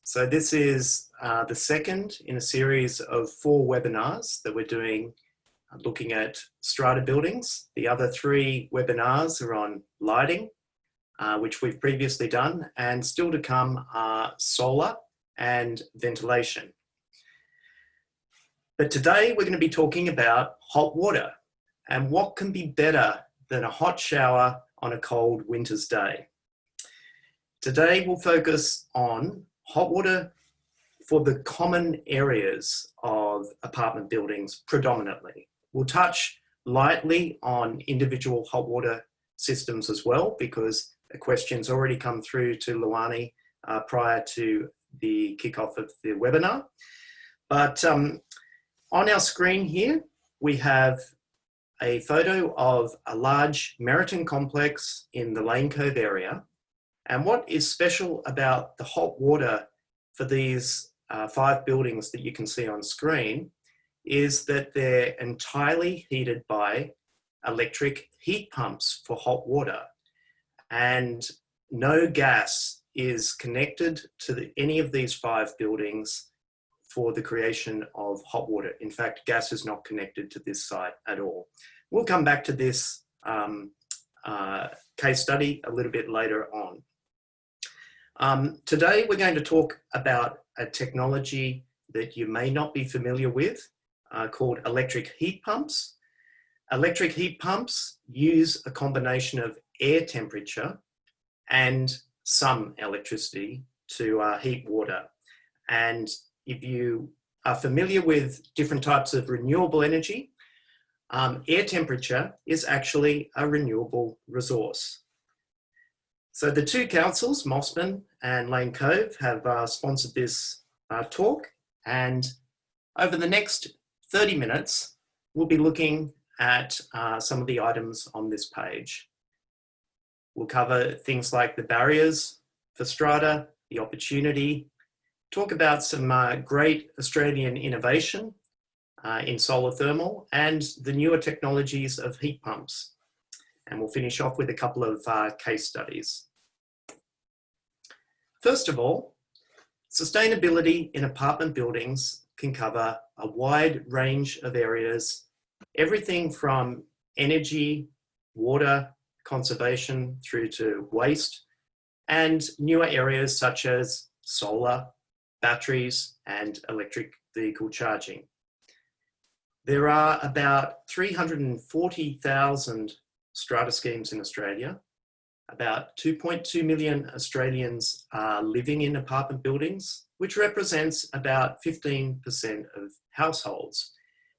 So this is the second in a series of 4 webinars that we're doing looking at strata buildings. The other 3 webinars are on lighting, which we've previously done, and still to come are solar and ventilation. But today we're going to be talking about hot water and what can be better than a hot shower on a cold winter's day. Today we'll focus on hot water for the common areas of apartment buildings predominantly. We'll touch lightly on individual hot water systems as well, because a question's already come through to Luani prior to the kickoff of the webinar. But on our screen here, we have a photo of a large Meriton complex in the Cove area. And what is special about the hot water for these 5 buildings that you can see on screen is that they're entirely heated by electric heat pumps for hot water. And no gas is connected to any of these 5 buildings for the creation of hot water. In fact, gas is not connected to this site at all. We'll come back to this case study a little bit later on. Today we're going to talk about a technology that you may not be familiar with called electric heat pumps. Electric heat pumps use a combination of air temperature and some electricity to heat water. And if you are familiar with different types of renewable energy, air temperature is actually a renewable resource. So the 2 councils, Mosman and Cove, have sponsored this talk, and over the next 30 minutes, we'll be looking at some of the items on this page. We'll cover things like the barriers for strata, the opportunity, talk about some great Australian innovation in solar thermal, and the newer technologies of heat pumps. And we'll finish off with a couple of case studies. First of all, sustainability in apartment buildings can cover a wide range of areas, everything from energy, water, conservation through to waste, and newer areas such as solar, batteries, and electric vehicle charging. There are about 340,000 strata schemes in Australia. About 2.2 million Australians are living in apartment buildings, which represents about 15% of households.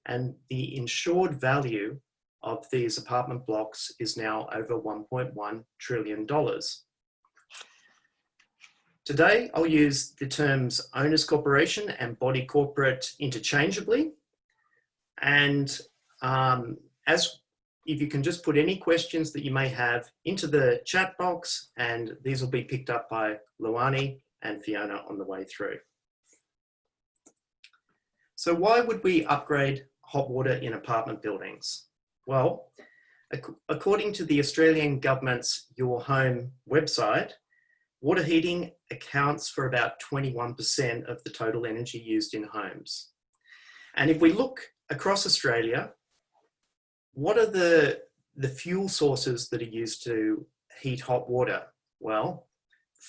And the insured value of these apartment blocks is now over $1.1 trillion. Today, I'll use the terms owners corporation and body corporate interchangeably. And if you can just put any questions that you may have into the chat box, and these will be picked up by Luani and Fiona on the way through. So why would we upgrade hot water in apartment buildings? Well, according to the Australian government's Your Home website, water heating accounts for about 21% of the total energy used in homes. And if we look across Australia, what are the fuel sources that are used to heat hot water? Well,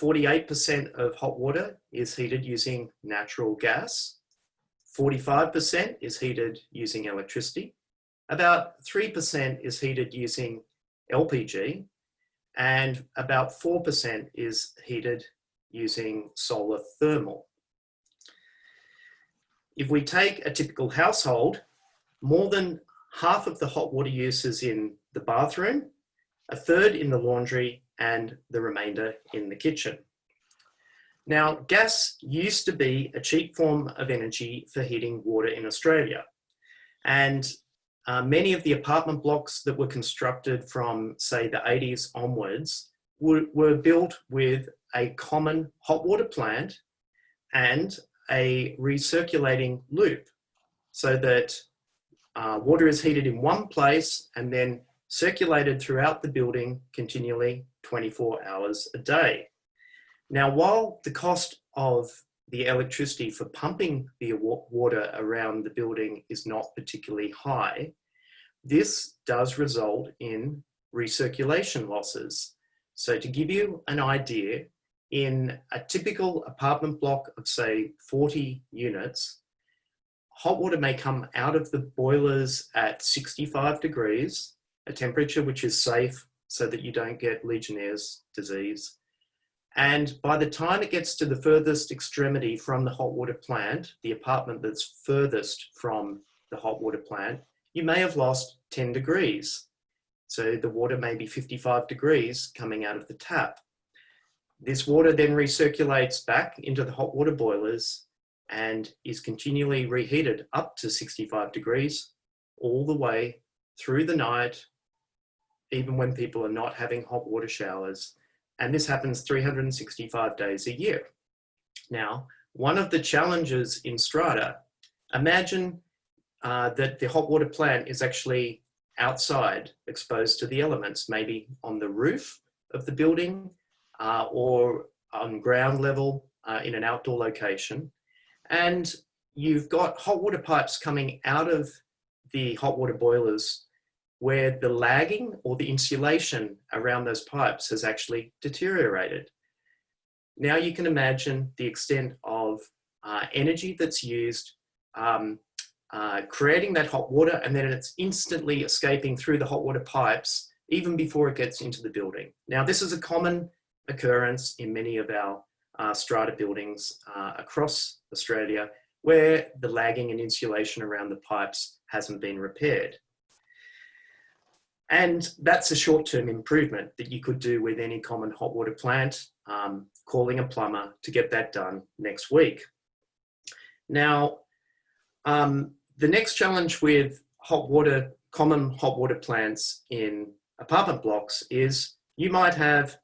48% of hot water is heated using natural gas. 45% is heated using electricity. About 3% is heated using LPG. And about 4% is heated using solar thermal. If we take a typical household, more than half of the hot water use is in the bathroom, a third in the laundry, and the remainder in the kitchen. Now, gas used to be a cheap form of energy for heating water in Australia. And many of the apartment blocks that were constructed from, say, the 80s onwards were built with a common hot water plant and a recirculating loop, so that water is heated in one place and then circulated throughout the building continually 24 hours a day. Now, while the cost of the electricity for pumping the water around the building is not particularly high, this does result in recirculation losses. So to give you an idea, in a typical apartment block of say 40 units, hot water may come out of the boilers at 65 degrees, a temperature which is safe so that you don't get Legionnaire's disease. And by the time it gets to the furthest extremity from the hot water plant, the apartment that's furthest from the hot water plant, you may have lost 10 degrees. So the water may be 55 degrees coming out of the tap. This water then recirculates back into the hot water boilers and is continually reheated up to 65 degrees all the way through the night, even when people are not having hot water showers. And this happens 365 days a year. Now, one of the challenges in Strata, imagine that the hot water plant is actually outside, exposed to the elements, maybe on the roof of the building or on ground level in an outdoor location. And you've got hot water pipes coming out of the hot water boilers where the lagging or the insulation around those pipes has actually deteriorated. Now you can imagine the extent of energy that's used creating that hot water, and then it's instantly escaping through the hot water pipes even before it gets into the building. Now this is a common occurrence in many of our strata buildings across Australia where the lagging and insulation around the pipes hasn't been repaired. And that's a short-term improvement that you could do with any common hot water plant, calling a plumber to get that done next week. Now, the next challenge with common hot water plants in apartment blocks is you might have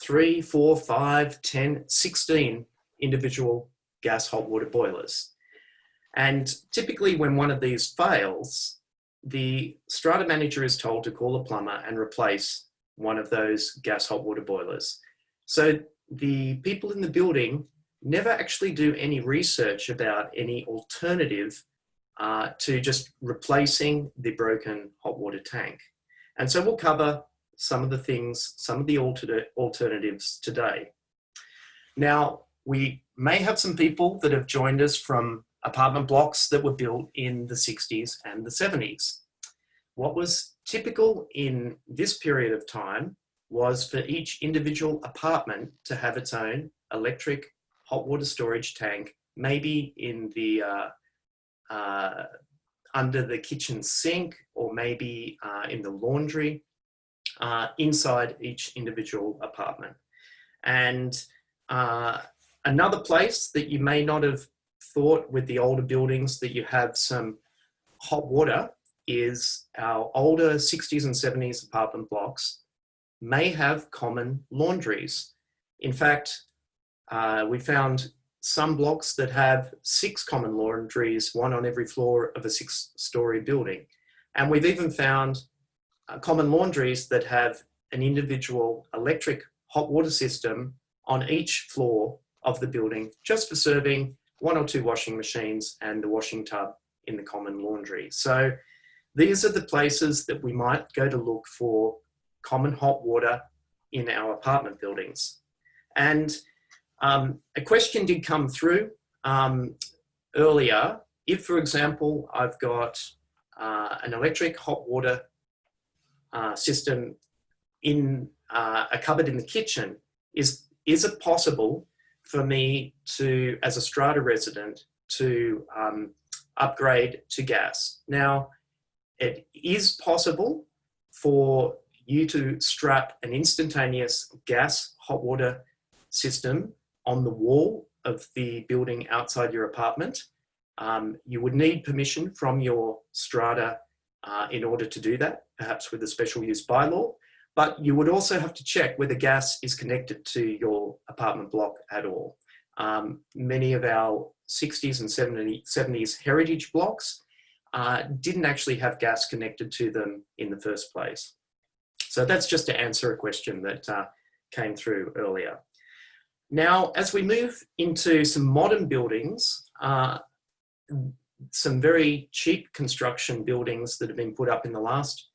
3, 4, 5, 10, 16 individual gas hot water boilers. And typically when one of these fails, the strata manager is told to call a plumber and replace one of those gas hot water boilers. So the people in the building never actually do any research about any alternative to just replacing the broken hot water tank. And so we'll cover some of the things, some of the alternatives today. Now, we may have some people that have joined us from apartment blocks that were built in the 60s and the 70s. What was typical in this period of time was for each individual apartment to have its own electric hot water storage tank, maybe in the under the kitchen sink, or maybe in the laundry, inside each individual apartment. And another place that you may not have thought with the older buildings that you have some hot water is our older 60s and 70s apartment blocks may have common laundries. In fact, we found some blocks that have 6 common laundries, one on every floor of a 6-story building. And we've even found common laundries that have an individual electric hot water system on each floor of the building, just for serving 1 or 2 washing machines and the washing tub in the common laundry. So these are the places that we might go to look for common hot water in our apartment buildings. And a question did come through earlier. If, for example, I've got an electric hot water system in a cupboard in the kitchen, is it possible for me to, as a strata resident, to upgrade to gas? Now, it is possible for you to strap an instantaneous gas hot water system on the wall of the building outside your apartment. You would need permission from your strata in order to do that, perhaps with a special use bylaw, but you would also have to check whether gas is connected to your apartment block at all. Many of our 60s and 70s heritage blocks didn't actually have gas connected to them in the first place. So that's just to answer a question that came through earlier. Now, as we move into some modern buildings, some very cheap construction buildings that have been put up in the last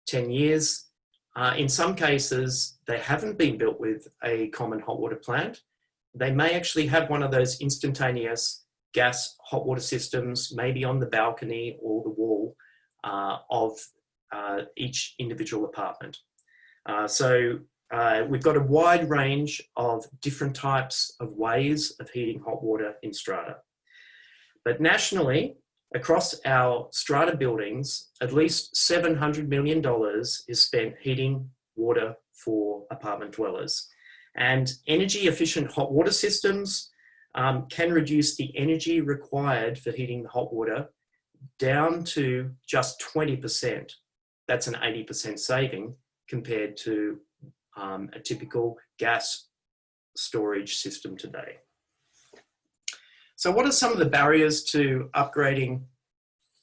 10 years, in some cases, they haven't been built with a common hot water plant. They may actually have one of those instantaneous gas hot water systems, maybe on the balcony or the wall of each individual apartment. We've got a wide range of different types of ways of heating hot water in strata. But nationally, across our strata buildings, at least $700 million is spent heating water for apartment dwellers. And energy efficient hot water systems can reduce the energy required for heating the hot water down to just 20%. That's an 80% saving compared to a typical gas storage system today. So what are some of the barriers to upgrading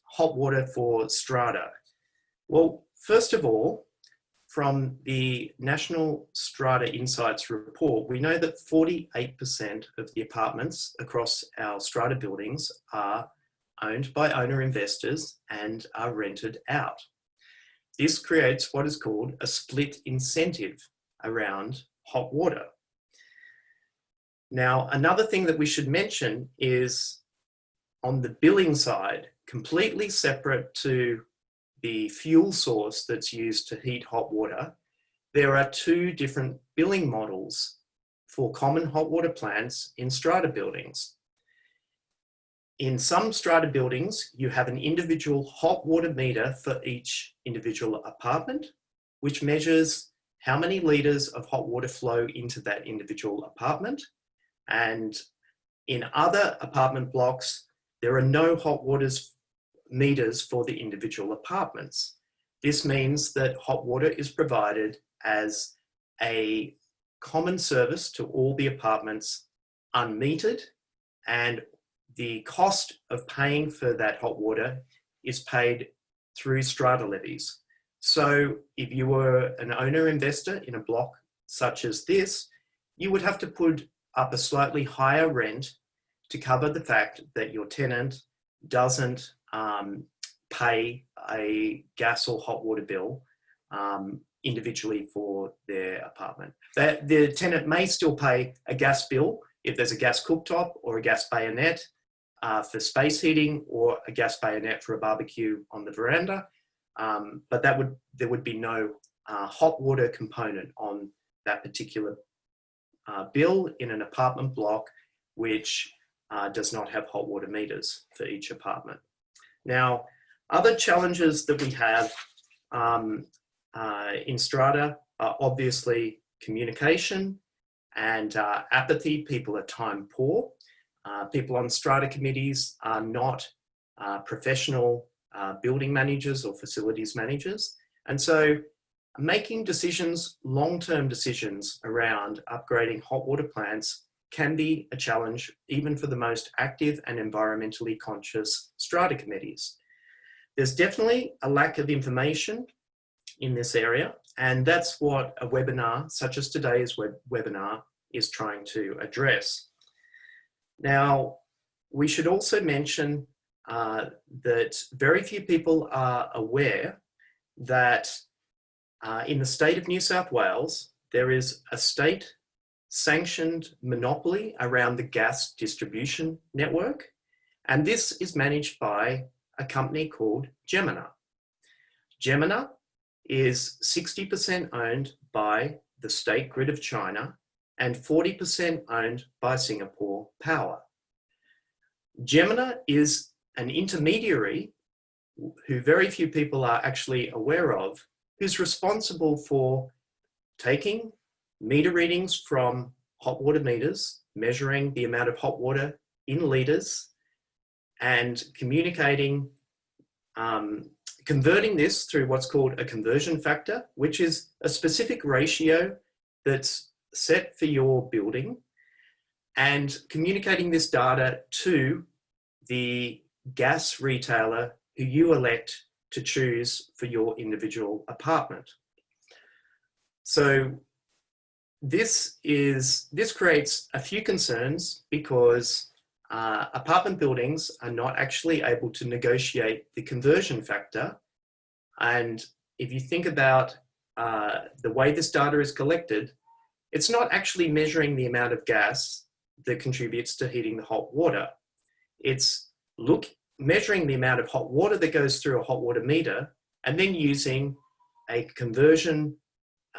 hot water for strata? Well, first of all, from the National Strata Insights report, we know that 48% of the apartments across our strata buildings are owned by owner investors and are rented out. This creates what is called a split incentive around hot water. Now, another thing that we should mention is on the billing side, completely separate to the fuel source that's used to heat hot water, there are two different billing models for common hot water plants in strata buildings. In some strata buildings, you have an individual hot water meter for each individual apartment, which measures how many litres of hot water flow into that individual apartment. And in other apartment blocks, there are no hot water meters for the individual apartments. This means that hot water is provided as a common service to all the apartments unmetered, and the cost of paying for that hot water is paid through strata levies. So if you were an owner investor in a block such as this, you would have to put up a slightly higher rent to cover the fact that your tenant doesn't pay a gas or hot water bill individually for their apartment. The tenant may still pay a gas bill if there's a gas cooktop or a gas bayonet for space heating, or a gas bayonet for a barbecue on the veranda, but there would be no hot water component on that particular bill in an apartment block which does not have hot water meters for each apartment. Now, other challenges that we have in strata are obviously communication and apathy. People are time poor. People on strata committees are not professional building managers or facilities managers. And so making decisions, long-term decisions around upgrading hot water plants can be a challenge even for the most active and environmentally conscious strata committees. There's definitely a lack of information in this area, and that's what a webinar such as today's webinar is trying to address. Now, we should also mention that very few people are aware that in the state of New South Wales, there is a state-sanctioned monopoly around the gas distribution network, and this is managed by a company called Gemina. Gemina is 60% owned by the State Grid of China and 40% owned by Singapore Power. Gemina is an intermediary who very few people are actually aware of, who's responsible for taking meter readings from hot water meters, measuring the amount of hot water in litres, and communicating, converting this through what's called a conversion factor, which is a specific ratio that's set for your building, and communicating this data to the gas retailer who you elect to choose for your individual apartment. So this creates a few concerns because apartment buildings are not actually able to negotiate the conversion factor. And if you think about the way this data is collected, it's not actually measuring the amount of gas that contributes to heating the hot water. It's measuring the amount of hot water that goes through a hot water meter and then using a conversion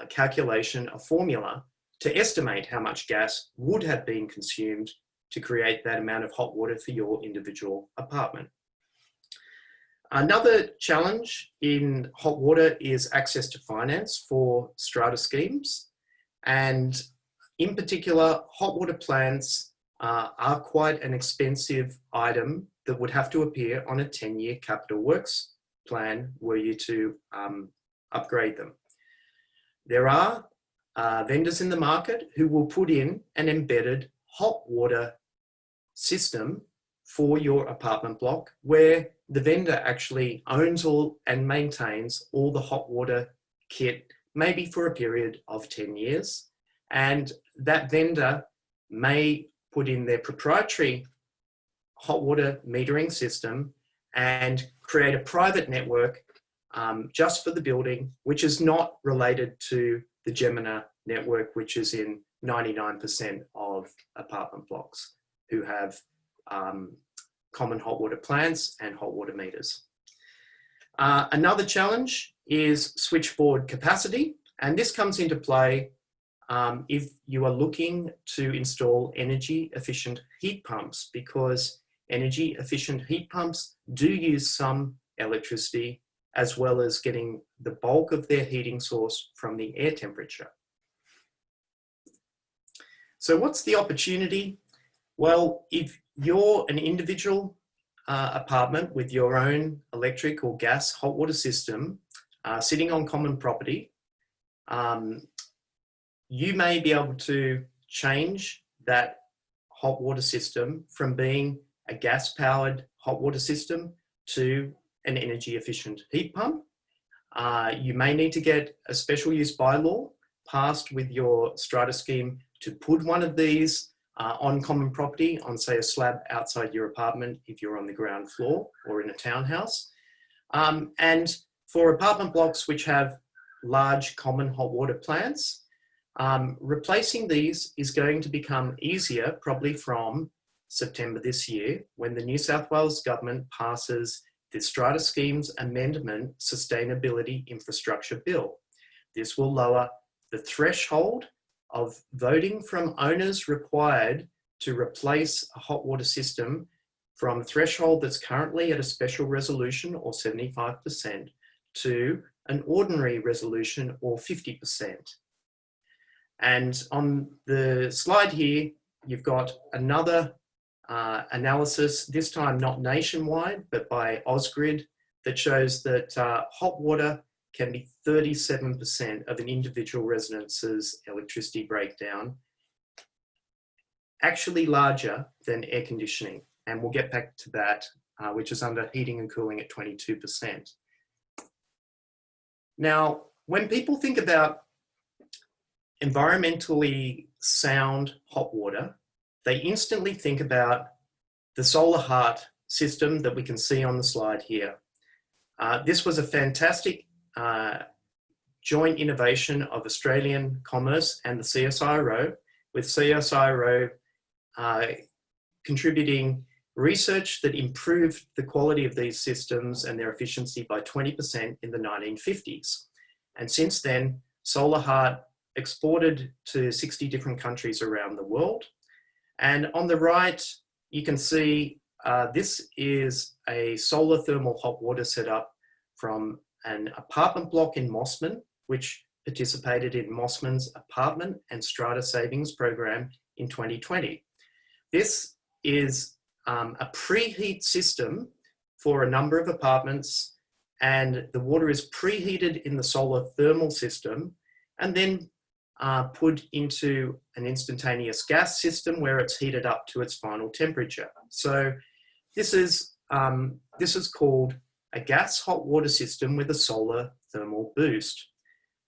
calculation, a formula, to estimate how much gas would have been consumed to create that amount of hot water for your individual apartment. Another challenge in hot water is access to finance for strata schemes. And in particular, hot water plants are quite an expensive item that would have to appear on a 10-year capital works plan were you to upgrade them. There are vendors in the market who will put in an embedded hot water system for your apartment block where the vendor actually owns all and maintains all the hot water kit, maybe for a period of 10 years. And that vendor may put in their proprietary hot water metering system and create a private network just for the building, which is not related to the Gemina network, which is in 99% of apartment blocks who have common hot water plants and hot water meters. Another challenge is switchboard capacity, and this comes into play if you are looking to install energy efficient heat pumps, because energy efficient heat pumps do use some electricity as well as getting the bulk of their heating source from the air temperature. So what's the opportunity? Well, if you're an individual apartment with your own electric or gas hot water system sitting on common property, you may be able to change that hot water system from being a gas-powered hot water system to an energy-efficient heat pump. You may need to get a special use bylaw passed with your strata scheme to put one of these on common property on, say, a slab outside your apartment if you're on the ground floor or in a townhouse. And for apartment blocks which have large common hot water plants, replacing these is going to become easier probably from September this year, when the New South Wales government passes the Strata Schemes Amendment Sustainability Infrastructure Bill. This will lower the threshold of voting from owners required to replace a hot water system from a threshold that's currently at a special resolution or 75% to an ordinary resolution or 50%. And on the slide here, you've got another analysis, this time not nationwide, but by Ausgrid, that shows that hot water can be 37% of an individual residence's electricity breakdown, actually larger than air conditioning. And we'll get back to that, which is under heating and cooling at 22%. Now, when people think about environmentally sound hot water, they instantly think about the Solar Heart system that we can see on the slide here. This was a fantastic joint innovation of Australian Commerce and the CSIRO, with CSIRO contributing research that improved the quality of these systems and their efficiency by 20% in the 1950s. And since then, Solar Heart exported to 60 different countries around the world. And on the right, you can see this is a solar thermal hot water setup from an apartment block in Mosman, which participated in Mosman's apartment and strata savings program in 2020. This is a preheat system for a number of apartments, and the water is preheated in the solar thermal system and then put into an instantaneous gas system where it's heated up to its final temperature. So this is called a gas hot water system with a solar thermal boost.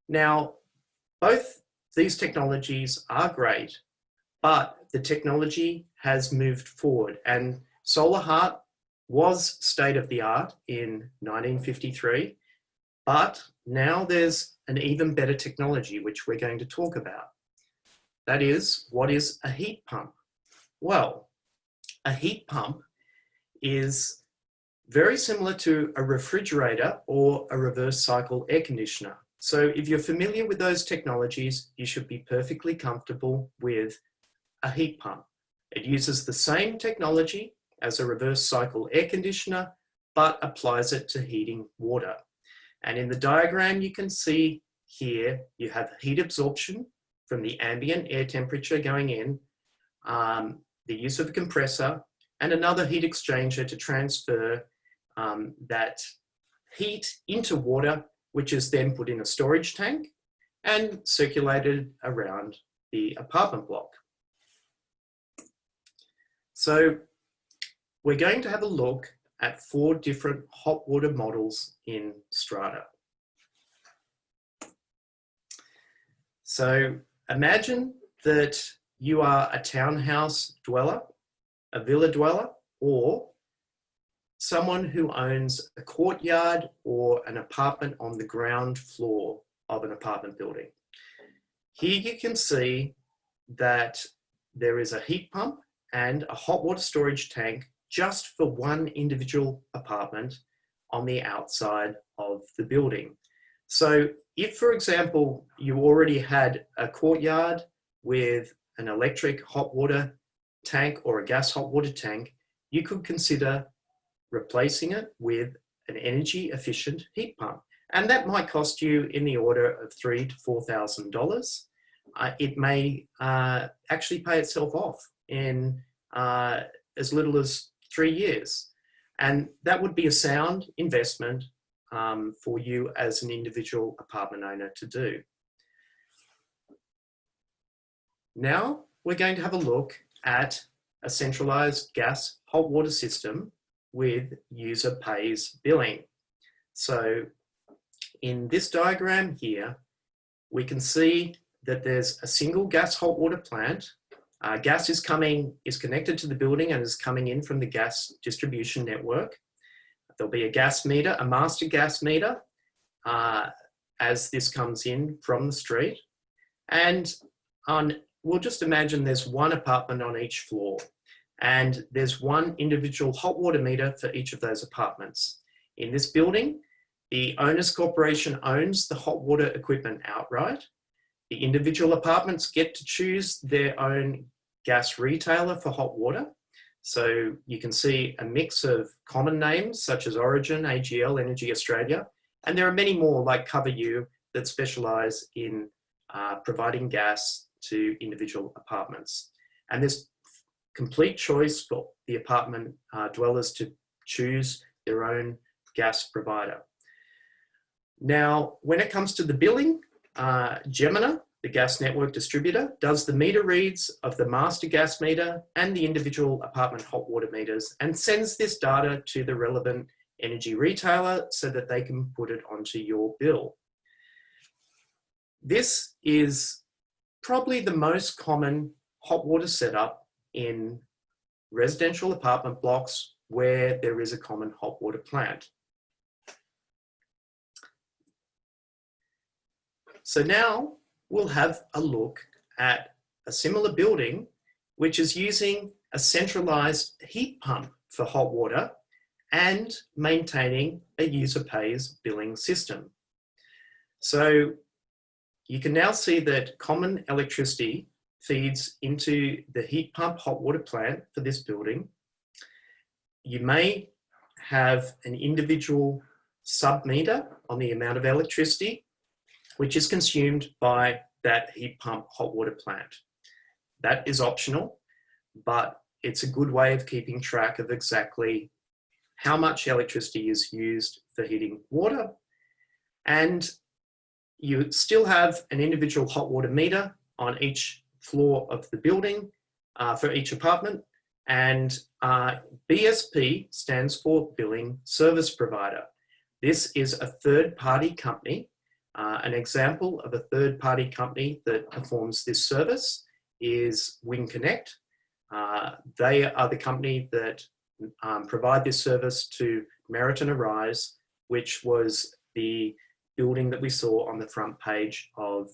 Now, both these technologies are great, but the technology has moved forward, and solar heart was state of the art in 1953, but now there's an even better technology which we're going to talk about. That is, what is a heat pump? Well, a heat pump is very similar to a refrigerator or a reverse cycle air conditioner. So if you're familiar with those technologies, you should be perfectly comfortable with a heat pump. It uses the same technology as a reverse cycle air conditioner, but applies it to heating water. And in the diagram you can see here, you have heat absorption from the ambient air temperature going in, the use of a compressor, and another heat exchanger to transfer that heat into water, which is then put in a storage tank and circulated around the apartment block. So we're going to have a look at 4 different hot water models in Strata. So imagine that you are a townhouse dweller, a villa dweller, or someone who owns a courtyard or an apartment on the ground floor of an apartment building. Here you can see that there is a heat pump and a hot water storage tank just for one individual apartment on the outside of the building. So if, for example, you already had a courtyard with an electric hot water tank or a gas hot water tank, you could consider replacing it with an energy efficient heat pump. And that might cost you in the order of $3,000 to $4,000. It may actually pay itself off in as little as 3 years. And that would be a sound investment for you as an individual apartment owner to do. Now we're going to have a look at a centralized gas hot water system with user pays billing. So in this diagram here, we can see that there's a single gas hot water plant. Gas is connected to the building and is coming in from the gas distribution network. There'll be a gas meter, a master gas meter, as this comes in from the street. And we'll just imagine there's one apartment on each floor, and there's one individual hot water meter for each of those apartments. In this building, the owner's corporation owns the hot water equipment outright. The individual apartments get to choose their own gas retailer for hot water. So you can see a mix of common names such as Origin, AGL, Energy Australia, and there are many more like Cover You that specialise in providing gas to individual apartments. And there's complete choice for the apartment dwellers to choose their own gas provider. Now, when it comes to the billing, Gemina, the gas network distributor, does the meter reads of the master gas meter and the individual apartment hot water meters and sends this data to the relevant energy retailer so that they can put it onto your bill. This is probably the most common hot water setup in residential apartment blocks where there is a common hot water plant. So now we'll have a look at a similar building which is using a centralized heat pump for hot water and maintaining a user pays billing system. So you can now see that common electricity feeds into the heat pump hot water plant for this building. You may have an individual sub-meter on the amount of electricity which is consumed by that heat pump hot water plant. That is optional, but it's a good way of keeping track of exactly how much electricity is used for heating water. And you still have an individual hot water meter on each floor of the building for each apartment. And BSP stands for Billing Service Provider. This is a third-party company An example of a third-party company that performs this service is Wing Connect. They are the company that provide this service to Meriton Arise, which was the building that we saw on the front page of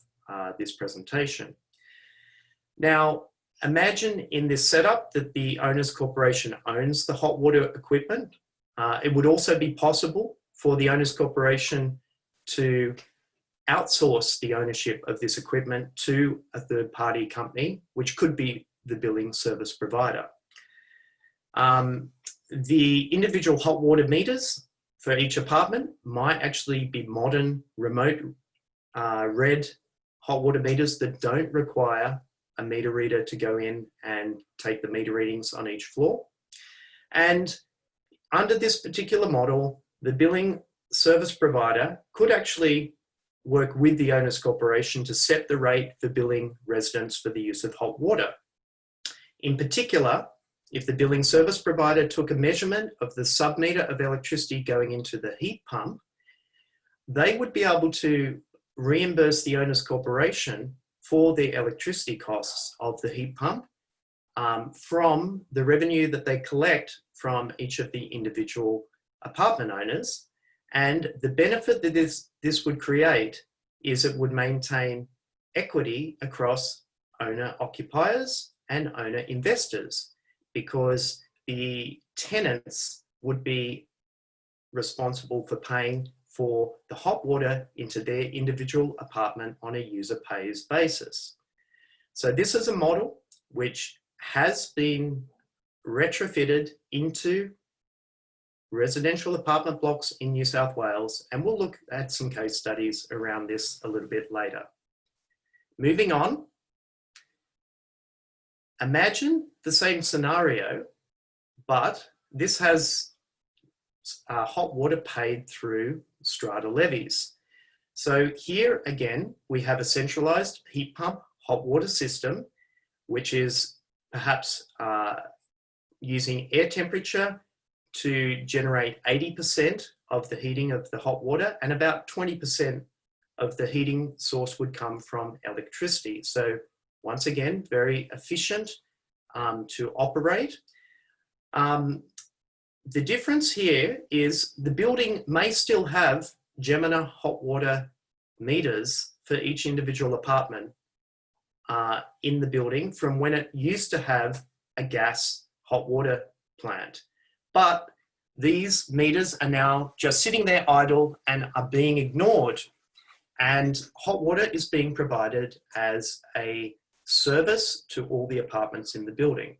this presentation. Now, imagine in this setup that the owners corporation owns the hot water equipment. It would also be possible for the owners corporation to outsource the ownership of this equipment to a third-party company, which could be the billing service provider. The individual hot water meters for each apartment might actually be modern remote read hot water meters that don't require a meter reader to go in and take the meter readings on each floor. And under this particular model, the billing service provider could actually work with the owners corporation to set the rate for billing residents for the use of hot water. In particular, if the billing service provider took a measurement of the sub-meter of electricity going into the heat pump, they would be able to reimburse the owners corporation for the electricity costs of the heat pump from the revenue that they collect from each of the individual apartment owners. And the benefit that this would create is it would maintain equity across owner occupiers and owner investors, because the tenants would be responsible for paying for the hot water into their individual apartment on a user pays basis. So this is a model which has been retrofitted into residential apartment blocks in New South Wales, and we'll look at some case studies around this a little bit later. Moving on, imagine the same scenario, but this has hot water paid through Strata levies. So here again, we have a centralised heat pump hot water system, which is perhaps using air temperature to generate 80% of the heating of the hot water, and about 20% of the heating source would come from electricity. So once again, very efficient to operate. The difference here is the building may still have Gemina hot water meters for each individual apartment in the building from when it used to have a gas hot water plant. But these meters are now just sitting there idle and are being ignored. And hot water is being provided as a service to all the apartments in the building.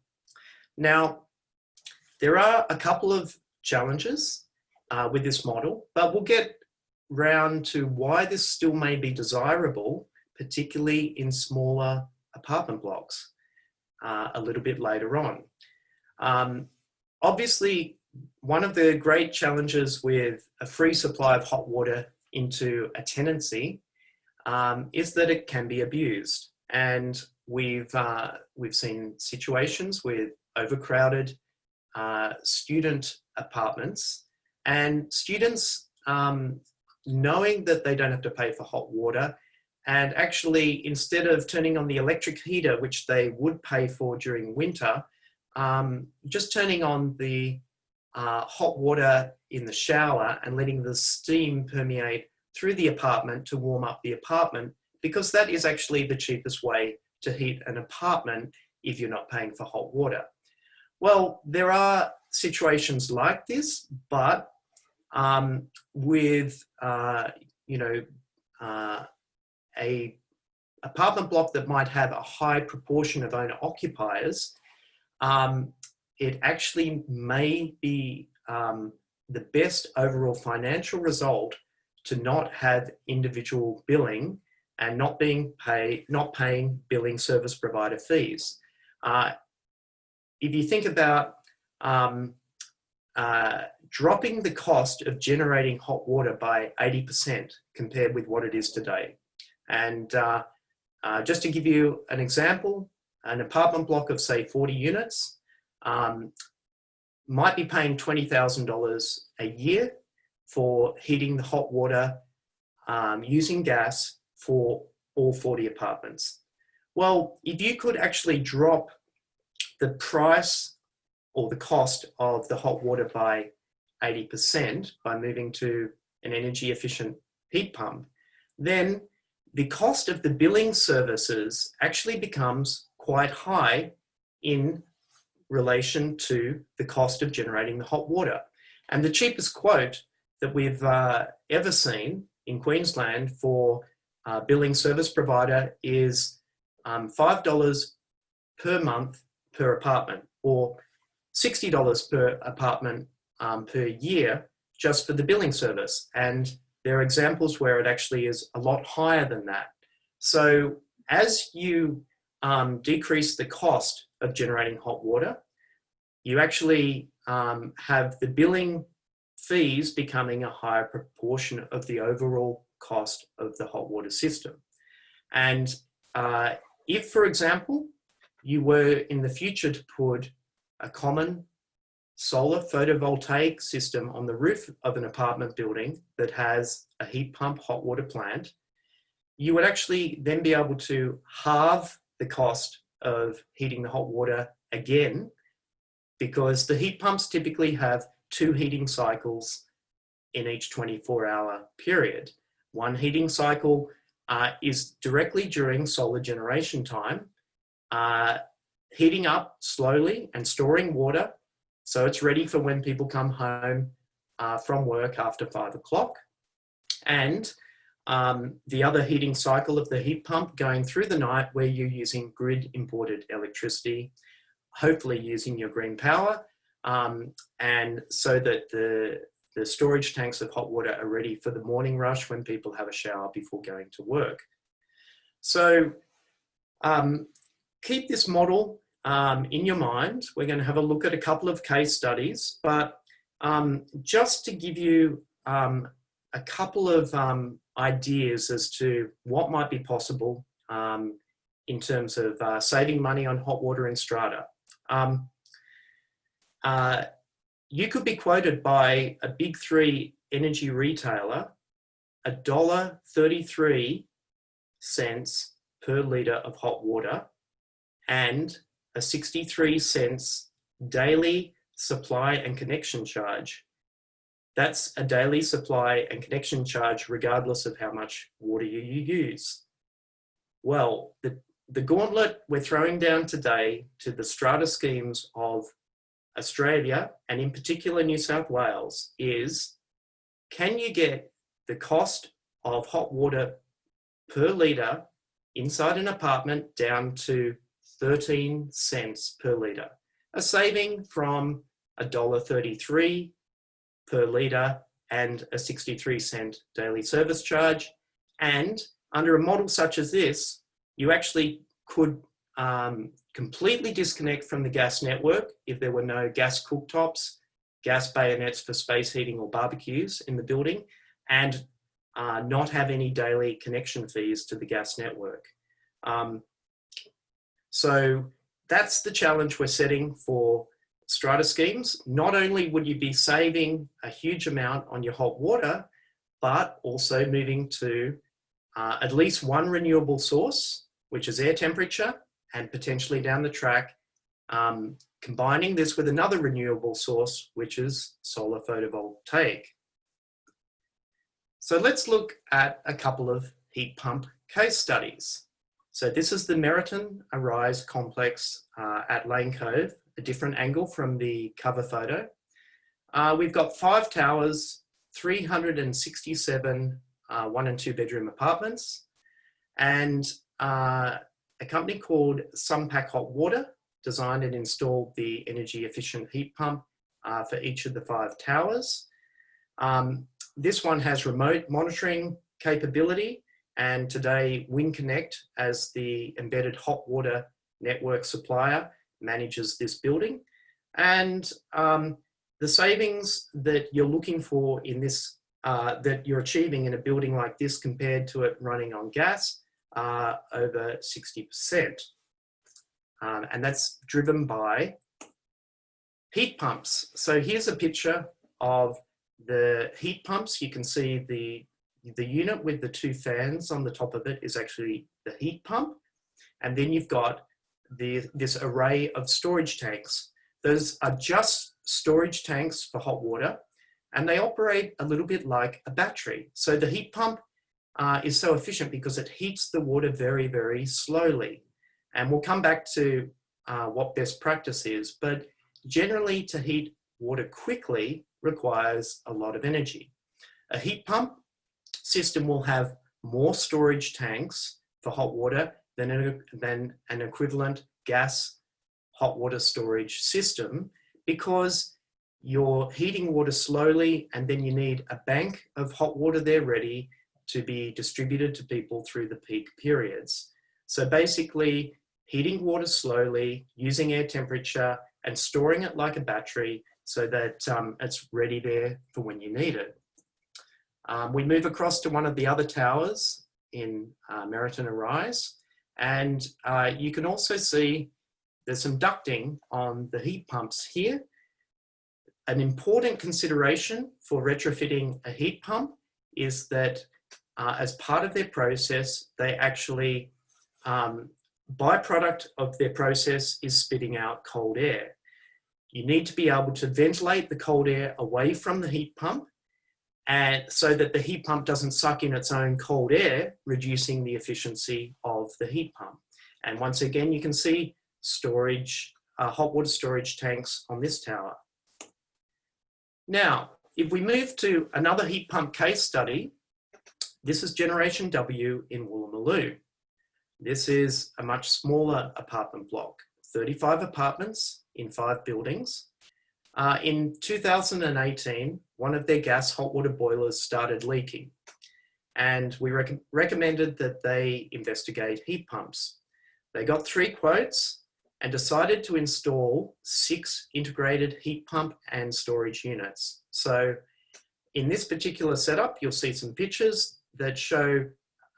Now, there are a couple of challenges with this model, but we'll get round to why this still may be desirable, particularly in smaller apartment blocks a little bit later on. Obviously, one of the great challenges with a free supply of hot water into a tenancy is that it can be abused. And we've seen situations with overcrowded student apartments, and students knowing that they don't have to pay for hot water, and actually instead of turning on the electric heater, which they would pay for during winter, just turning on the hot water in the shower and letting the steam permeate through the apartment to warm up the apartment, because that is actually the cheapest way to heat an apartment if you're not paying for hot water. Well, there are situations like this, but with a apartment block that might have a high proportion of owner occupiers, it actually may be the best overall financial result to not have individual billing and not paying billing service provider fees. If you think about dropping the cost of generating hot water by 80% compared with what it is today. And just to give you an example, an apartment block of say 40 units might be paying $20,000 a year for heating the hot water using gas for all 40 apartments? Well, if you could actually drop the price or the cost of the hot water by 80% by moving to an energy efficient heat pump, then the cost of the billing services actually becomes quite high in relation to the cost of generating the hot water. And the cheapest quote that we've ever seen in Queensland for a billing service provider is $5 per month per apartment, or $60 per apartment per year just for the billing service. And there are examples where it actually is a lot higher than that. So as you decrease the cost of generating hot water, you actually have the billing fees becoming a higher proportion of the overall cost of the hot water system. And if, for example, you were in the future to put a common solar photovoltaic system on the roof of an apartment building that has a heat pump hot water plant, you would actually then be able to halve the cost of heating the hot water again, because the heat pumps typically have 2 heating cycles in each 24-hour period. One heating cycle is directly during solar generation time, heating up slowly and storing water so it's ready for when people come home from work after 5 o'clock. And the other heating cycle of the heat pump going through the night, where you're using grid imported electricity, hopefully using your green power, and so that the storage tanks of hot water are ready for the morning rush when people have a shower before going to work. So keep this model in your mind. We're going to have a look at a couple of case studies, but just to give you a couple of ideas as to what might be possible in terms of saving money on hot water in Strata. You could be quoted by a big 3 energy retailer $1.33 per litre of hot water and a 63 cents daily supply and connection charge. That's a daily supply and connection charge regardless of how much water you use. Well, the gauntlet we're throwing down today to the strata schemes of Australia, and in particular New South Wales, is, can you get the cost of hot water per litre inside an apartment down to 13 cents per litre, a saving from $1.33 per litre and a 63 cent daily service charge. And under a model such as this, you actually could completely disconnect from the gas network if there were no gas cooktops, gas bayonets for space heating or barbecues in the building, and not have any daily connection fees to the gas network. So that's the challenge we're setting for strata schemes. Not only would you be saving a huge amount on your hot water, but also moving to at least one renewable source, which is air temperature, and potentially down the track, combining this with another renewable source, which is solar photovoltaic. So let's look at a couple of heat pump case studies. So this is the Meriton Arise complex at Lane Cove, a different angle from the cover photo. We've got 5 towers, 367 1 and 2 bedroom apartments, and a company called Sunpack Hot Water designed and installed the energy efficient heat pump for each of the 5 towers. This one has remote monitoring capability, and today WinConnect, as the embedded hot water network supplier, manages this building. And the savings that you're looking for in this, that you're achieving in a building like this compared to it running on gas, are over 60%. And that's driven by heat pumps. So here's a picture of the heat pumps. You can see the the unit with the two fans on the top of it is actually the heat pump. And then you've got this array of storage tanks. Those are just storage tanks for hot water, and they operate a little bit like a battery. So the heat pump is so efficient because it heats the water very, very slowly. And we'll come back to what best practice is, but generally to heat water quickly requires a lot of energy. A heat pump system will have more storage tanks for hot water than an equivalent gas hot water storage system, because you're heating water slowly and then you need a bank of hot water there ready to be distributed to people through the peak periods. So basically, heating water slowly, using air temperature and storing it like a battery so that it's ready there for when you need it. We move across to one of the other towers in Meriton Rise, and you can also see there's some ducting on the heat pumps here. An important consideration for retrofitting a heat pump is that as part of their process, they actually, byproduct of their process is spitting out cold air. You need to be able to ventilate the cold air away from the heat pump, and so that the heat pump doesn't suck in its own cold air, reducing the efficiency of the heat pump. And once again, you can see storage, hot water storage tanks on this tower. Now, if we move to another heat pump case study, this is Generation W in Woolloomooloo. This is a much smaller apartment block, 35 apartments in 5 buildings. In 2018, one of their gas hot water boilers started leaking, and we recommended that they investigate heat pumps. They got 3 quotes and decided to install 6 integrated heat pump and storage units. So in this particular setup, you'll see some pictures that show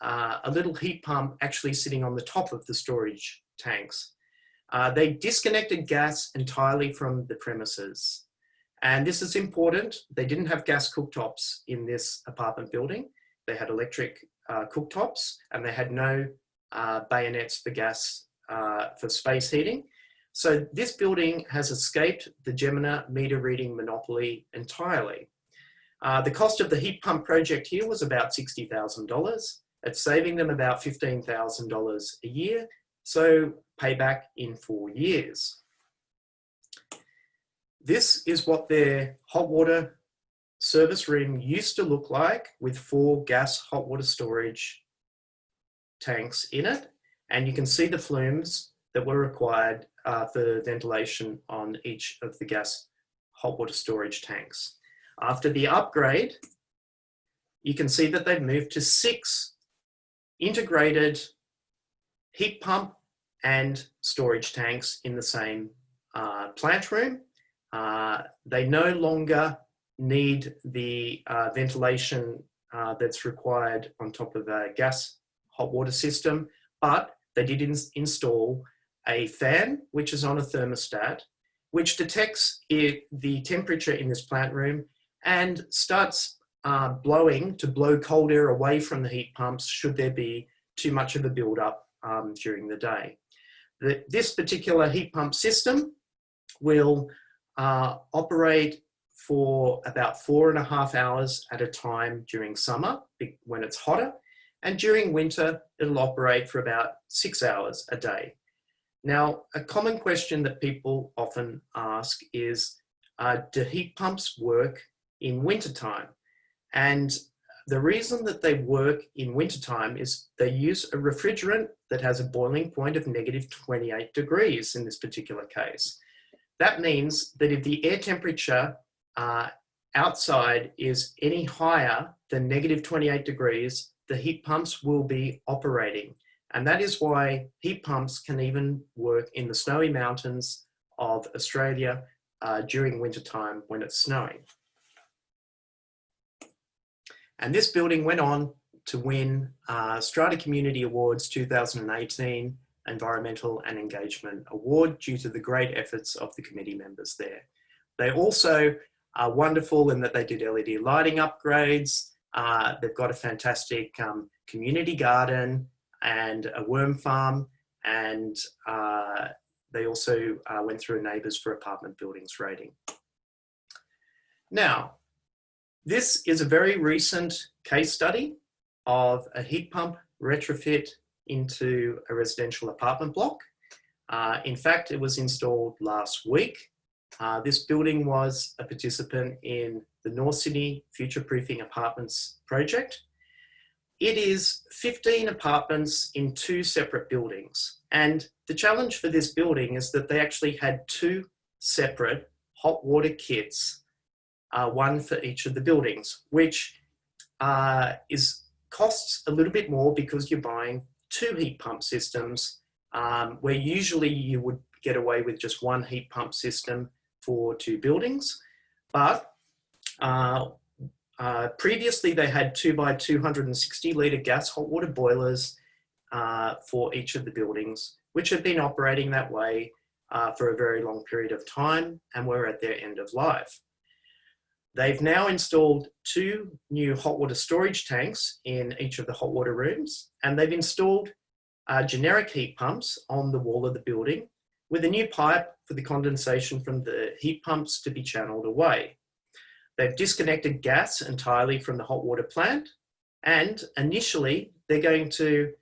a little heat pump actually sitting on the top of the storage tanks. They disconnected gas entirely from the premises. And this is important. They didn't have gas cooktops in this apartment building. They had electric cooktops, and they had no bayonets for gas for space heating. So this building has escaped the Gemina meter reading monopoly entirely. The cost of the heat pump project here was about $60,000. It's saving them about $15,000 a year, so payback in 4 years. This is what their hot water service room used to look like, with 4 gas hot water storage tanks in it. And you can see the flumes that were required for ventilation on each of the gas hot water storage tanks. After the upgrade, you can see that they've moved to 6 integrated heat pump and storage tanks in the same plant room. They no longer need the ventilation that's required on top of a gas hot water system, but they did install a fan, which is on a thermostat, which detects the temperature in this plant room and starts blowing to blow cold air away from the heat pumps should there be too much of a build-up during the day. This particular heat pump system will operate for about 4.5 hours at a time during summer when it's hotter, and during winter it'll operate for about 6 hours a day. Now, a common question that people often ask is, do heat pumps work in wintertime? And the reason that they work in wintertime is they use a refrigerant that has a boiling point of -28 degrees in this particular case. That means that if the air temperature outside is any higher than -28 degrees, the heat pumps will be operating. And that is why heat pumps can even work in the snowy mountains of Australia during wintertime when it's snowing. And this building went on to win Strata Community Awards 2018 Environmental and Engagement Award due to the great efforts of the committee members there. They also are wonderful in that they did LED lighting upgrades. They've got a fantastic community garden and a worm farm, and they also went through a Neighbours for Apartment Buildings rating. Now, this is a very recent case study of a heat pump retrofit into a residential apartment block. In fact, it was installed last week. This building was a participant in the North Sydney Futureproofing Apartments project. It is 15 apartments in 2 separate buildings. And the challenge for this building is that they actually had 2 separate hot water kits, one for each of the buildings, which costs a little bit more because you're buying 2 heat pump systems, where usually you would get away with just 1 heat pump system for 2 buildings. But previously they had 2 by 260 litre gas hot water boilers for each of the buildings, which have been operating that way for a very long period of time and were at their end of life. They've now installed 2 new hot water storage tanks in each of the hot water rooms, and they've installed generic heat pumps on the wall of the building with a new pipe for the condensation from the heat pumps to be channeled away. They've disconnected gas entirely from the hot water plant, and initially they're going to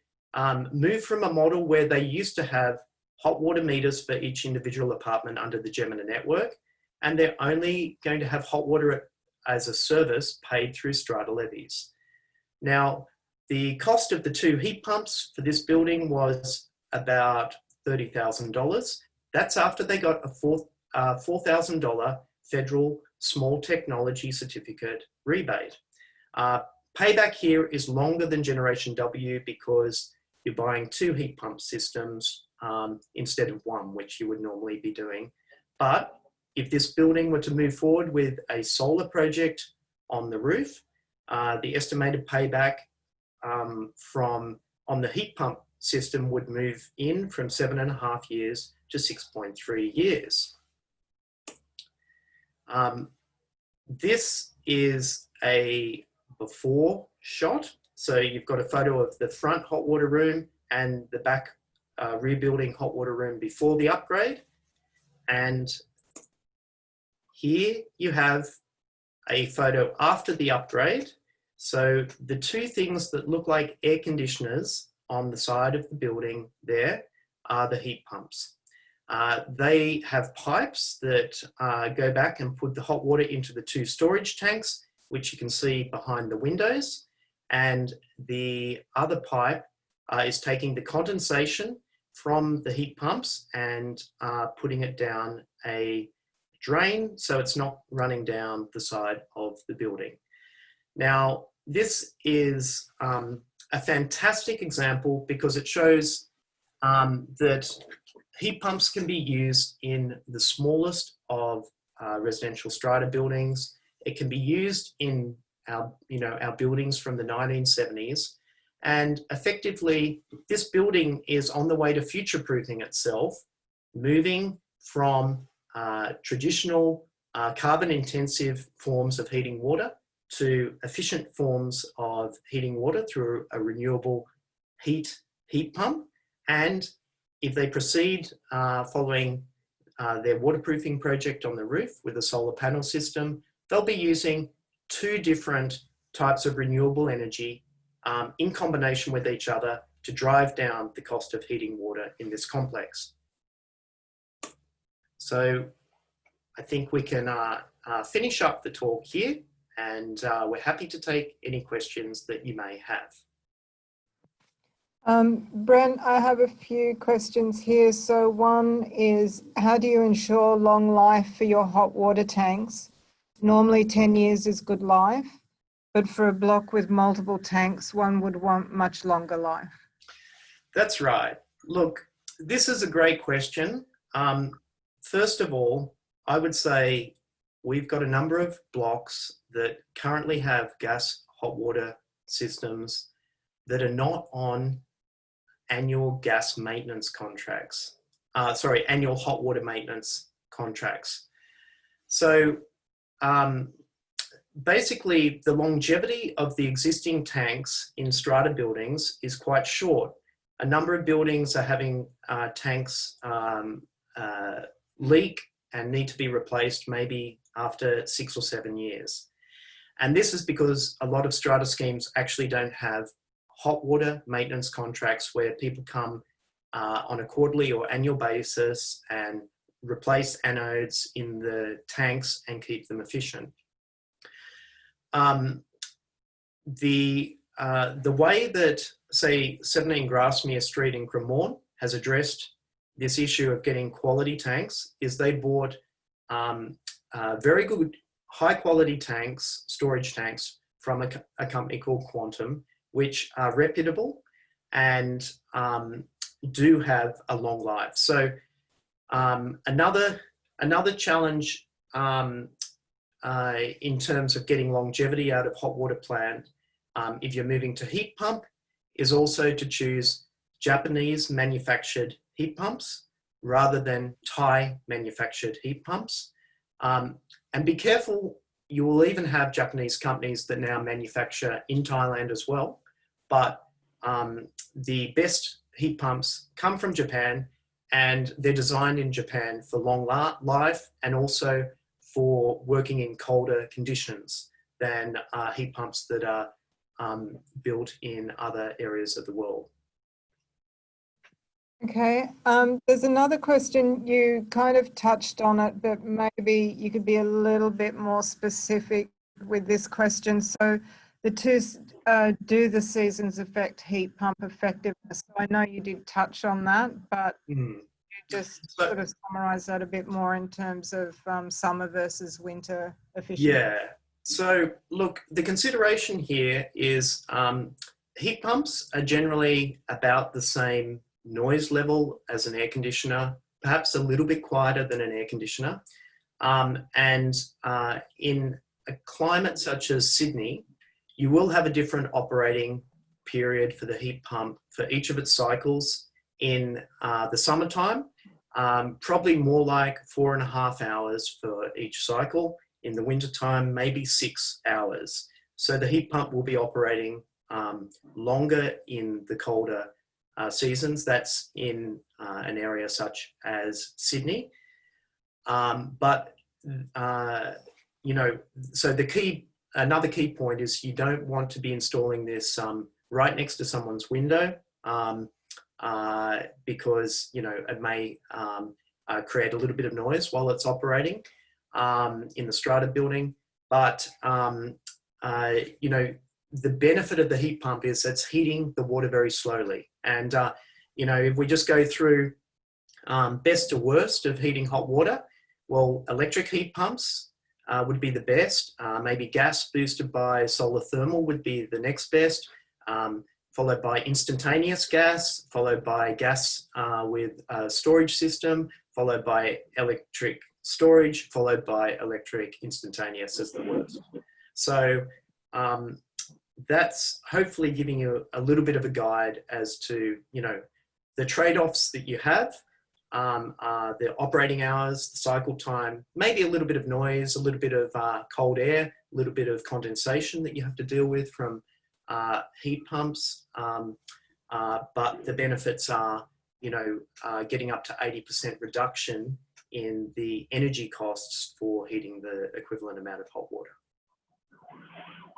move from a model where they used to have hot water meters for each individual apartment under the Gemini network, and they're only going to have hot water as a service paid through Strata levies. Now, the cost of the 2 heat pumps for this building was about $30,000. That's after they got a $4,000 federal small technology certificate rebate. Payback here is longer than Generation W because you're buying 2 heat pump systems instead of 1, which you would normally be doing. But if this building were to move forward with a solar project on the roof, the estimated payback on the heat pump system would move in from 7.5 years to 6.3 years. This is a before shot. So you've got a photo of the front hot water room and the back rebuilding hot water room before the upgrade. And here you have a photo after the upgrade. So the 2 things that look like air conditioners on the side of the building there are the heat pumps. They have pipes that go back and put the hot water into the 2 storage tanks, which you can see behind the windows. And the other pipe is taking the condensation from the heat pumps and putting it down a drain so it's not running down the side of the building. Now, this is a fantastic example because it shows that heat pumps can be used in the smallest of residential strata buildings. It can be used in our buildings from the 1970s. And effectively, this building is on the way to future-proofing itself, moving from traditional carbon-intensive forms of heating water to efficient forms of heating water through a renewable heat pump. And if they proceed following their waterproofing project on the roof with a solar panel system, they'll be using 2 different types of renewable energy in combination with each other to drive down the cost of heating water in this complex. So I think we can finish up the talk here, and we're happy to take any questions that you may have. Brent, I have a few questions here. So one is, how do you ensure long life for your hot water tanks? Normally 10 years is good life, but for a block with multiple tanks, one would want much longer life. That's right. Look, this is a great question. First of all, I would say we've got a number of blocks that currently have gas hot water systems that are not on annual gas maintenance contracts. Annual hot water maintenance contracts. So basically, the longevity of the existing tanks in strata buildings is quite short. A number of buildings are having tanks leak and need to be replaced maybe after 6 or 7 years. And this is because a lot of strata schemes actually don't have hot water maintenance contracts where people come on a quarterly or annual basis and replace anodes in the tanks and keep them efficient. The way that, say, 17 Grasmere Street in Cremorng has addressed this issue of getting quality tanks is they bought very good, high quality tanks, storage tanks from a company called Quantum, which are reputable and do have a long life. So another challenge in terms of getting longevity out of hot water plant, if you're moving to heat pump, is also to choose Japanese manufactured heat pumps rather than Thai manufactured heat pumps. And be careful, you will even have Japanese companies that now manufacture in Thailand as well. But the best heat pumps come from Japan, and they're designed in Japan for long life and also for working in colder conditions than heat pumps that are built in other areas of the world. Okay, there's another question. You kind of touched on it, but maybe you could be a little bit more specific with this question. So the two, do the seasons affect heat pump effectiveness? So I know you did touch on that, but you just sort of summarize that a bit more in terms of summer versus winter efficiency. Yeah, so look, the consideration here is heat pumps are generally about the same noise level as an air conditioner, perhaps a little bit quieter than an air conditioner. And in a climate such as Sydney, you will have a different operating period for the heat pump for each of its cycles. In the summertime, probably more like 4.5 hours for each cycle. In the wintertime, maybe 6 hours. So the heat pump will be operating longer in the colder seasons. That's in an area such as Sydney. But, you know, so another key point is you don't want to be installing this right next to someone's window because, you know, it may create a little bit of noise while it's operating in the strata building. But, you know, the benefit of the heat pump is it's heating the water very slowly. And, you know, if we just go through best to worst of heating hot water, well, electric heat pumps would be the best. Maybe gas boosted by solar thermal would be the next best, followed by instantaneous gas, followed by gas with a storage system, followed by electric storage, followed by electric instantaneous as the worst. So that's hopefully giving you a little bit of a guide as to, you know, the trade-offs that you have, the operating hours, the cycle time, maybe a little bit of noise, a little bit of cold air, a little bit of condensation that you have to deal with from heat pumps. But the benefits are, you know, getting up to 80% reduction in the energy costs for heating the equivalent amount of hot water.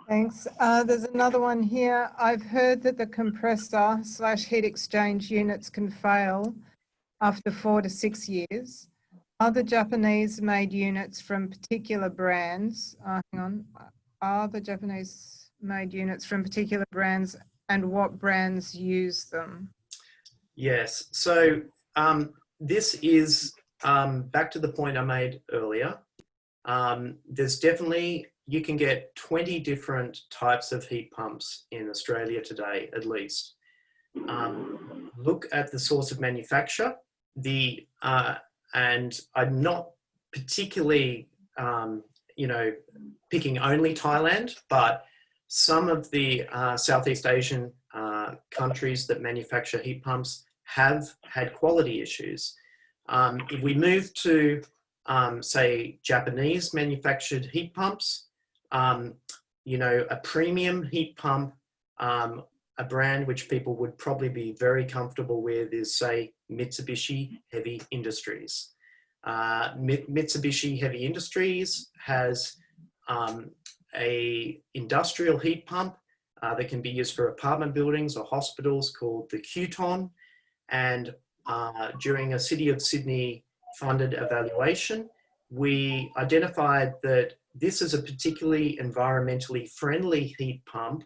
Thanks. There's another one here. I've heard that the compressor/heat exchange units can fail after 4 to 6 years. Are the Japanese made units from particular brands? Are the Japanese made units from particular brands, and what brands use them? Yes. So this is back to the point I made earlier. There's definitely, you can get 20 different types of heat pumps in Australia today, at least. Look at the source of manufacture. And I'm not particularly, you know, picking only Thailand, but some of the Southeast Asian countries that manufacture heat pumps have had quality issues. If we move to, say, Japanese manufactured heat pumps, you know, a premium heat pump, a brand which people would probably be very comfortable with is, say, Mitsubishi Heavy Industries. Mitsubishi Heavy Industries has a industrial heat pump that can be used for apartment buildings or hospitals called the Qton. And during a City of Sydney funded evaluation, we identified that this is a particularly environmentally friendly heat pump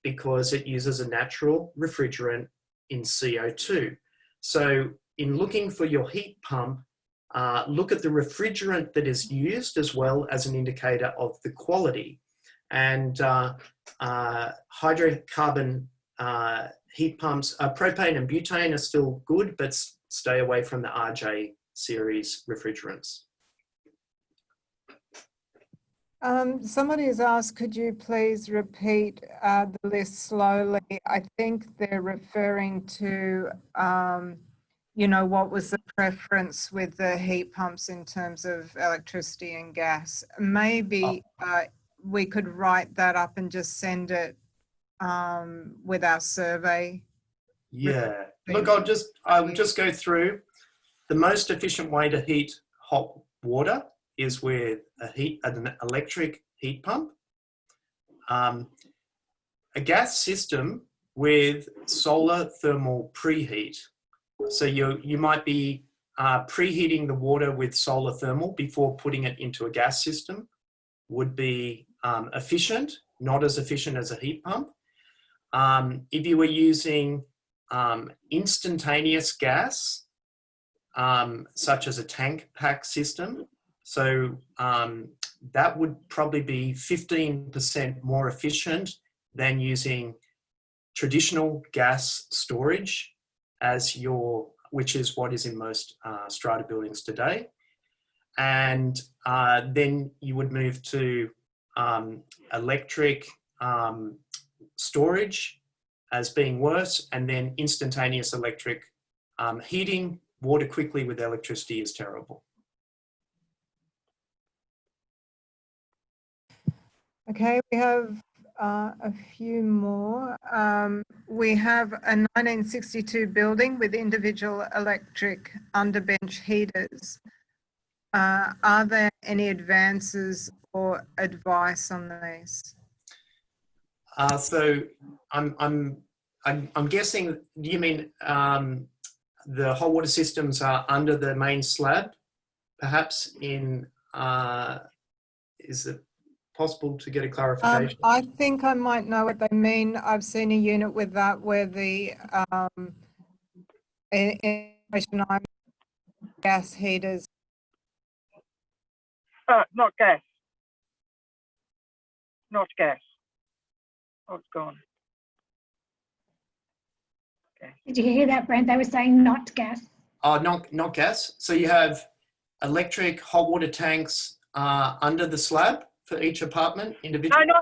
because it uses a natural refrigerant in CO2. So in looking for your heat pump, look at the refrigerant that is used as well as an indicator of the quality. And hydrocarbon heat pumps, propane and butane are still good, but stay away from the RJ series refrigerants. Somebody has asked, could you please repeat the list slowly? I think they're referring to, you know, what was the preference with the heat pumps in terms of electricity and gas. Maybe we could write that up and just send it with our survey. Yeah, look, I'll just go through. The most efficient way to heat hot water is with an electric heat pump. A gas system with solar thermal preheat. So you might be preheating the water with solar thermal before putting it into a gas system would be efficient, not as efficient as a heat pump. If you were using instantaneous gas, such as a tank pack system, so that would probably be 15% more efficient than using traditional gas storage as which is what is in most strata buildings today. And then you would move to electric storage as being worse, and then instantaneous electric heating water quickly with electricity is terrible. Okay, we have a few more. We have a 1962 building with individual electric underbench heaters. Are there any advances or advice on these? So I'm guessing you mean the hot water systems are under the main slab, perhaps in. Is it possible to get a clarification? I think I might know what they mean. I've seen a unit with that where the gas heaters. Not gas. Not gas. Oh, it's gone. Okay. Did you hear that, Brent? They were saying not gas. Oh, not gas. So you have electric hot water tanks under the slab for each apartment individually? No,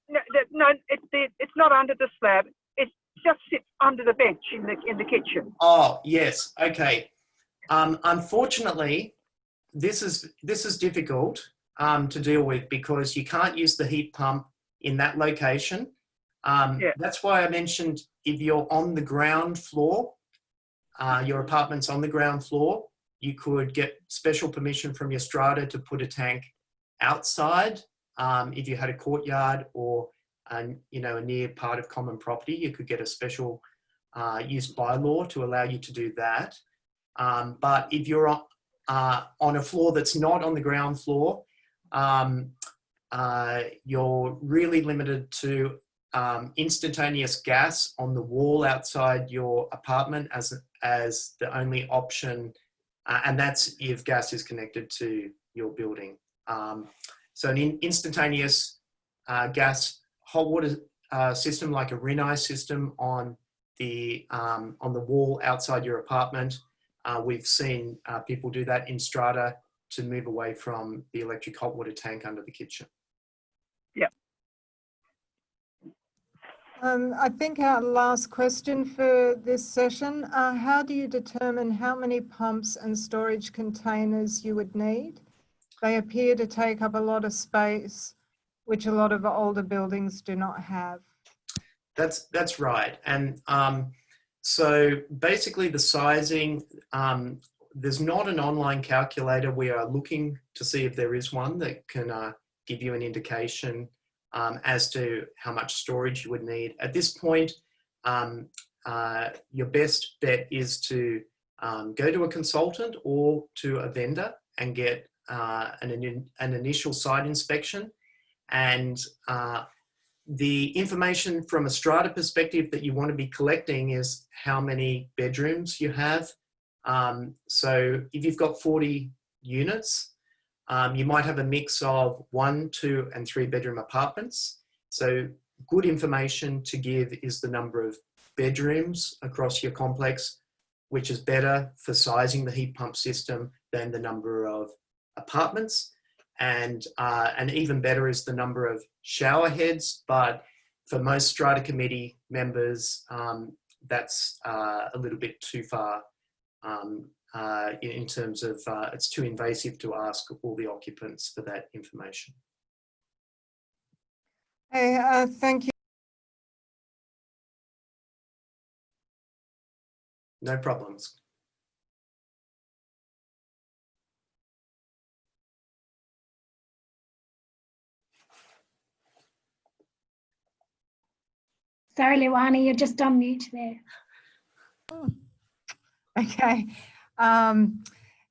it's not under the slab. It just sits under the bench in the kitchen. Oh, yes. Okay. Unfortunately, this is difficult to deal with because you can't use the heat pump in that location. That's why I mentioned if you're on the ground floor, your apartment's on the ground floor, you could get special permission from your strata to put a tank outside. If you had a courtyard or a near part of common property, you could get a special use bylaw to allow you to do that. But if you're on a floor that's not on the ground floor, you're really limited to instantaneous gas on the wall outside your apartment as the only option, and that's if gas is connected to your building. So an instantaneous gas hot water system like a Rinnai system on the wall outside your apartment. We've seen people do that in strata to move away from the electric hot water tank under the kitchen. Yeah. I think our last question for this session, how do you determine how many pumps and storage containers you would need? They appear to take up a lot of space. which a lot of older buildings do not have. That's right. And so basically the sizing, there's not an online calculator. We are looking to see if there is one that can give you an indication as to how much storage you would need. At this point, your best bet is to go to a consultant or to a vendor and get an initial site inspection. And the information from a strata perspective that you want to be collecting is how many bedrooms you have. So if you've got 40 units, you might have a mix of 1, 2, and 3 bedroom apartments. So good information to give is the number of bedrooms across your complex, which is better for sizing the heat pump system than the number of apartments. And even better is the number of shower heads. But for most strata committee members, that's a little bit too far in terms of it's too invasive to ask all the occupants for that information. Hey, thank you. No problems. Sorry, Luana, you're just on mute there. Okay.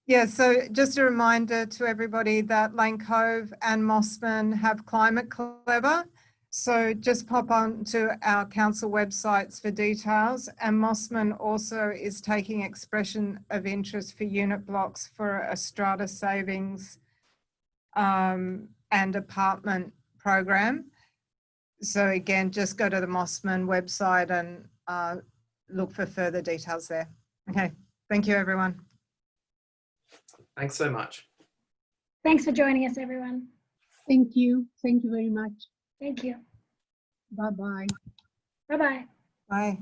Yeah, so just a reminder to everybody that Lane Cove and Mosman have Climate Clever. So just pop on to our council websites for details. And Mosman also is taking expression of interest for unit blocks for a strata savings and apartment program. So again, just go to the Mosman website and look for further details there. Okay, thank you, everyone. Thanks so much. Thanks for joining us, everyone. Thank you. Thank you very much. Thank you. Bye-bye. Bye-bye. Bye.